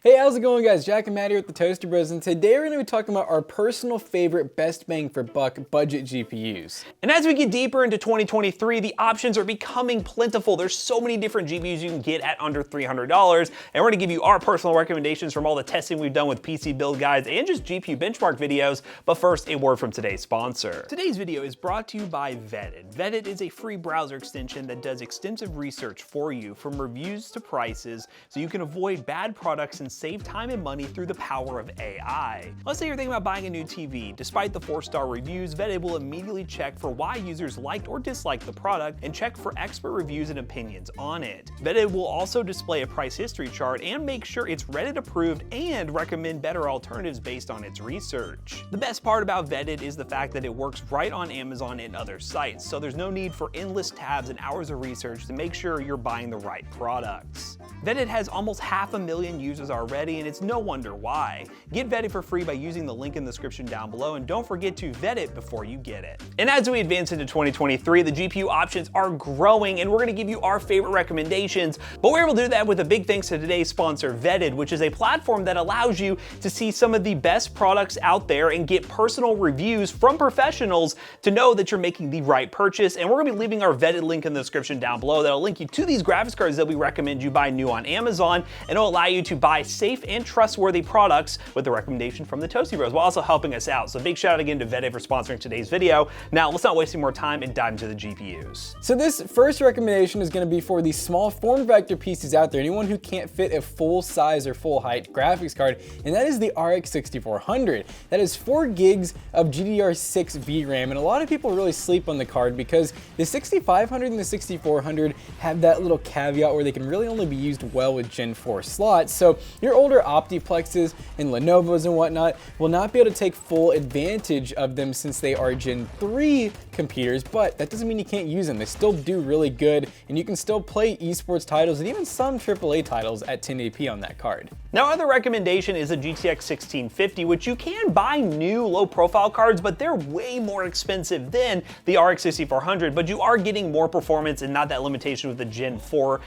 Hey, how's it going, guys? Jack and Matt here with the Toaster Bros, and today we're going to be talking about our personal favorite best bang for buck budget GPUs. And as we get deeper into 2023, the options are becoming plentiful. There's so many different GPUs you can get at under $300, and we're going to give you our personal recommendations from all the testing we've done with PC build guides and just GPU benchmark videos. But first, a word from today's sponsor. Today's video is brought to you by Vetted. Vetted is a free browser extension that does extensive research for you, from reviews to prices, so you can avoid bad products and save time and money through the power of AI. Let's say you're thinking about buying a new TV. Despite the 4-star reviews, Vetted will immediately check for why users liked or disliked the product and check for expert reviews and opinions on it. Vetted will also display a price history chart and make sure it's Reddit approved and recommend better alternatives based on its research. The best part about Vetted is the fact that it works right on Amazon and other sites, so there's no need for endless tabs and hours of research to make sure you're buying the right products. Vetted has almost 500,000 users already, and it's no wonder why. Get Vetted for free by using the link in the description down below, and don't forget to vet it before you get it. And as we advance into 2023, the GPU options are growing, and we're going to give you our favorite recommendations, but we're able to do that with a big thanks to today's sponsor, Vetted, which is a platform that allows you to see some of the best products out there and get personal reviews from professionals to know that you're making the right purchase. And we're going to be leaving our Vetted link in the description down below that'll link you to these graphics cards that we recommend you buy new on Amazon, and it'll allow you to buy safe and trustworthy products with the recommendation from the Toasty Bros, while also helping us out. So big shout out again to Vetted for sponsoring today's video. Now let's not waste any more time and dive into the GPUs. So this first recommendation is going to be for the small form factor PCs out there, anyone who can't fit a full size or full height graphics card, and that is the RX 6400. That is 4 gigs of GDDR6 VRAM, and a lot of people really sleep on the card because the 6500 and the 6400 have that little caveat where they can really only be used well with Gen 4 slots. So your older Optiplexes and Lenovo's and whatnot will not be able to take full advantage of them since they are Gen 3 computers, but that doesn't mean you can't use them. They still do really good, and you can still play esports titles and even some AAA titles at 1080p on that card. Now, other recommendation is a GTX 1650, which you can buy new low-profile cards, but they're way more expensive than the RX 6400, but you are getting more performance and not that limitation with the Gen 4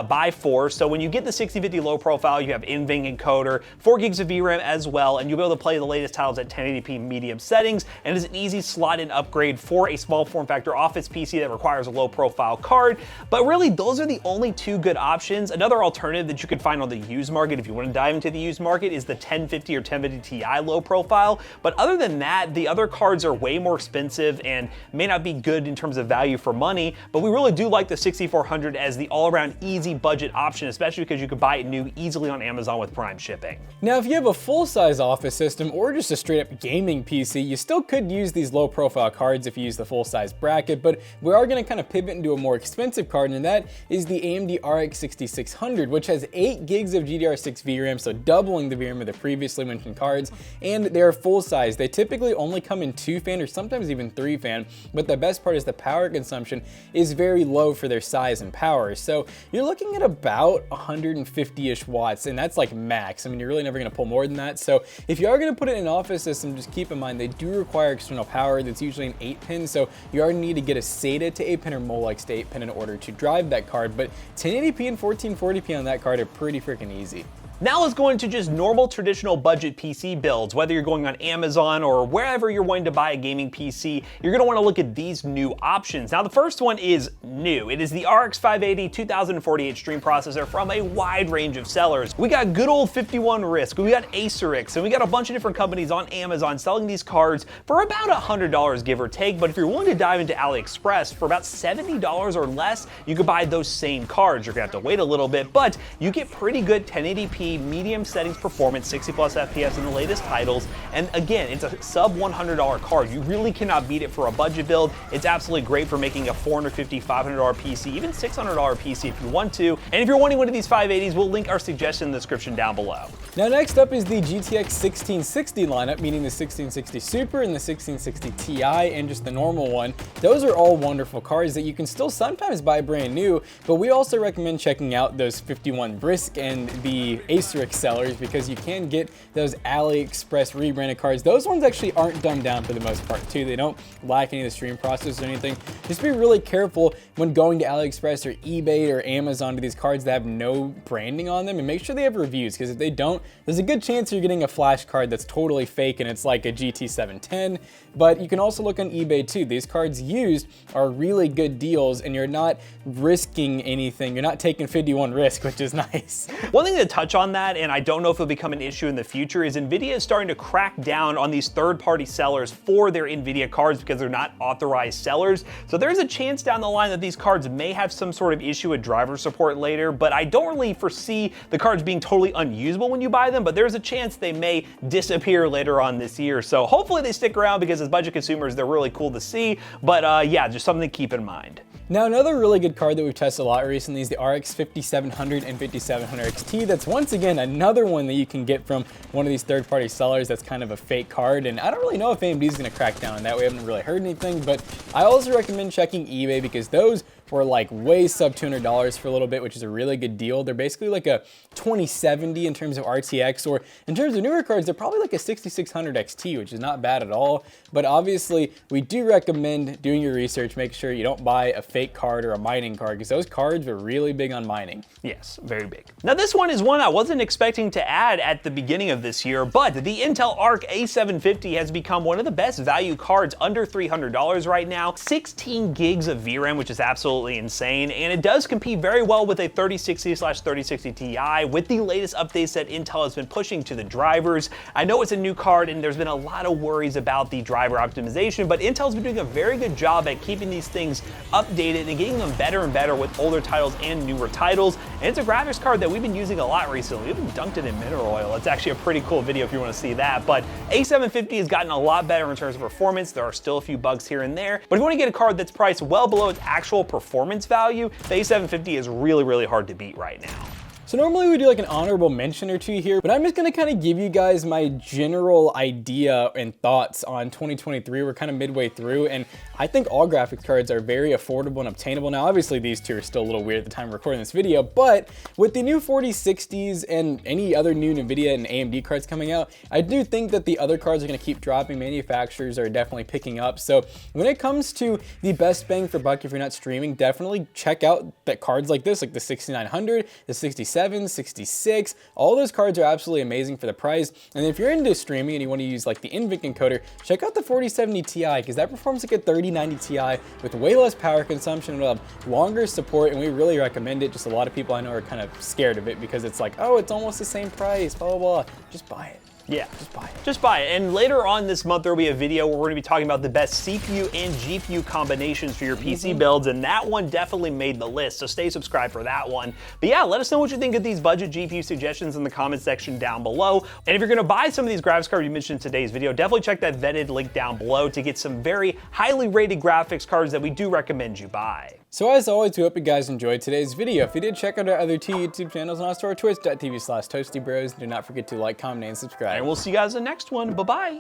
by 4. So when you get the 6050 low profile, you have NVENC encoder, 4 gigs of VRAM as well, and you'll be able to play the latest titles at 1080p medium settings, and it's an easy slot-in upgrade for a small form factor office PC that requires a low-profile card. But really, those are the only two good options. Another alternative that you could find on the used market if you want to dive into the used market is the 1050 or 1050 Ti low profile. But other than that, the other cards are way more expensive and may not be good in terms of value for money, but we really do like the 6400 as the all-around easy budget option, especially because you could buy it new easily on Amazon with Prime shipping. Now, if you have a full-size office system or just a straight-up gaming PC, you still could use these low-profile cards if you use the full-size bracket, but we are going to kind of pivot into a more expensive card, and that is the AMD RX 6600, which has 8 gigs of GDDR6 VRAM, so doubling the VRAM of the previously mentioned cards, and they're full-size. They typically only come in 2-fan or sometimes even 3-fan, but the best part is the power consumption is very low for their size and power. So you're looking at about 150-ish watts, and that's like max. I mean, you're really never going to pull more than that. So if you are going to put it in an office system, just keep in mind they do require external power that's usually an 8-pin, so you are going to need to get a SATA to 8-pin or Molex to 8-pin in order to drive that card, but 1080p and 1440p on that card are pretty freaking easy. Now let's go into just normal traditional budget PC builds. Whether you're going on Amazon or wherever you're wanting to buy a gaming PC, you're going to want to look at these new options. Now the first one is new. It is the RX 580 2048 stream processor from a wide range of sellers. We got good old 51 Risk, we got Acerix, and we got a bunch of different companies on Amazon selling these cards for about $100 give or take. But if you're willing to dive into AliExpress for about $70 or less, you could buy those same cards. You're going to have to wait a little bit, but you get pretty good 1080p medium settings performance, 60 plus FPS in the latest titles, and again, it's a sub $100 card. You really cannot beat it for a budget build. It's absolutely great for making a $450, $500 PC, even $600 PC if you want to. And if you're wanting one of these 580s, we'll link our suggestion in the description down below. Now next up is the GTX 1660 lineup, meaning the 1660 Super and the 1660 Ti and just the normal one. Those are all wonderful cards that you can still sometimes buy brand new, but we also recommend checking out those 51 Brisk and the Acer sellers, because you can get those AliExpress rebranded cards. Those ones actually aren't dumbed down for the most part too. They don't lack any of the stream process or anything. Just be really careful when going to AliExpress or eBay or Amazon to these cards that have no branding on them, and make sure they have reviews, because if they don't, there's a good chance you're getting a flash card that's totally fake and it's like a GT710. But you can also look on eBay too. These cards used are really good deals, and you're not risking anything. You're not taking 51 risk, which is nice. One thing to touch on that, and I don't know if it'll become an issue in the future, is NVIDIA is starting to crack down on these third-party sellers for their NVIDIA cards because they're not authorized sellers. So there's a chance down the line that these cards may have some sort of issue with driver support later, but I don't really foresee the cards being totally unusable when you buy them, but there's a chance they may disappear later on this year. So hopefully they stick around, because as budget consumers, they're really cool to see. But yeah, just something to keep in mind. Now, another really good card that we've tested a lot recently is the Arc A750 and 5700 XT. That's once again another one that you can get from one of these third-party sellers that's kind of a fake card, and I don't really know if AMD is going to crack down on that. We haven't really heard anything, but I also recommend checking eBay, because those were like way sub $200 for a little bit, which is a really good deal. They're basically like a 2070 in terms of RTX, or in terms of newer cards, they're probably like a 6600 XT, which is not bad at all. But obviously, we do recommend doing your research. Make sure you don't buy a fake card or a mining card, because those cards are really big on mining. Yes, very big. Now this one is one I wasn't expecting to add at the beginning of this year, but the Intel Arc A750 has become one of the best value cards under $300 right now. 16 gigs of VRAM, which is absolutely insane, and it does compete very well with a 3060/3060 Ti with the latest updates that Intel has been pushing to the drivers. I know it's a new card and there's been a lot of worries about the driver optimization, but Intel's been doing a very good job at keeping these things updated and getting them better and better with older titles and newer titles. And it's a graphics card that we've been using a lot recently. We've even dunked it in mineral oil. It's actually a pretty cool video if you want to see that. But A750 has gotten a lot better in terms of performance. There are still a few bugs here and there, but if you want to get a card that's priced well below its actual performance value, the A750 is really, really hard to beat right now. So normally we do like an honorable mention or two here, but I'm just gonna kind of give you guys my general idea and thoughts on 2023. We're kind of midway through, and I think all graphics cards are very affordable and obtainable. Now, obviously these two are still a little weird at the time of recording this video, but with the new 4060s and any other new NVIDIA and AMD cards coming out, I do think that the other cards are gonna keep dropping. Manufacturers are definitely picking up. So when it comes to the best bang for buck, if you're not streaming, definitely check out that cards like this, like the 6900, the 67, 66, all those cards are absolutely amazing for the price. And if you're into streaming and you want to use like the NVIC encoder, check out the 4070 Ti, because that performs like a 3090 Ti with way less power consumption and will have longer support, and we really recommend it. Just a lot of people I know are kind of scared of it because it's like, oh, it's almost the same price, blah, blah, blah. Just buy it. Yeah, just buy it. Just buy it. And later on this month, there will be a video where we're going to be talking about the best CPU and GPU combinations for your PC builds, and that one definitely made the list, so stay subscribed for that one. But yeah, let us know what you think of these budget GPU suggestions in the comment section down below. And if you're going to buy some of these graphics cards you mentioned in today's video, definitely check that vetted link down below to get some very highly rated graphics cards that we do recommend you buy. So as always, we hope you guys enjoyed today's video. If you did, check out our other two YouTube channels and also our twitch.tv/toastybros. Do not forget to like, comment, and subscribe. And we'll see you guys in the next one. Bye-bye.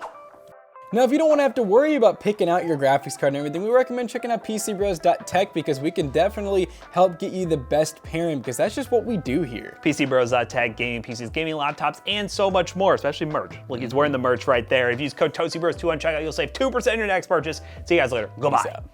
Now, if you don't want to have to worry about picking out your graphics card and everything, we recommend checking out PCBros.tech, because we can definitely help get you the best pairing, because that's just what we do here. PCBros.tech, gaming PCs, gaming laptops, and so much more, especially merch. Look, he's wearing the merch right there. If you use code ToastyBros2 on checkout, you'll save 2% on your next purchase. See you guys later. Goodbye.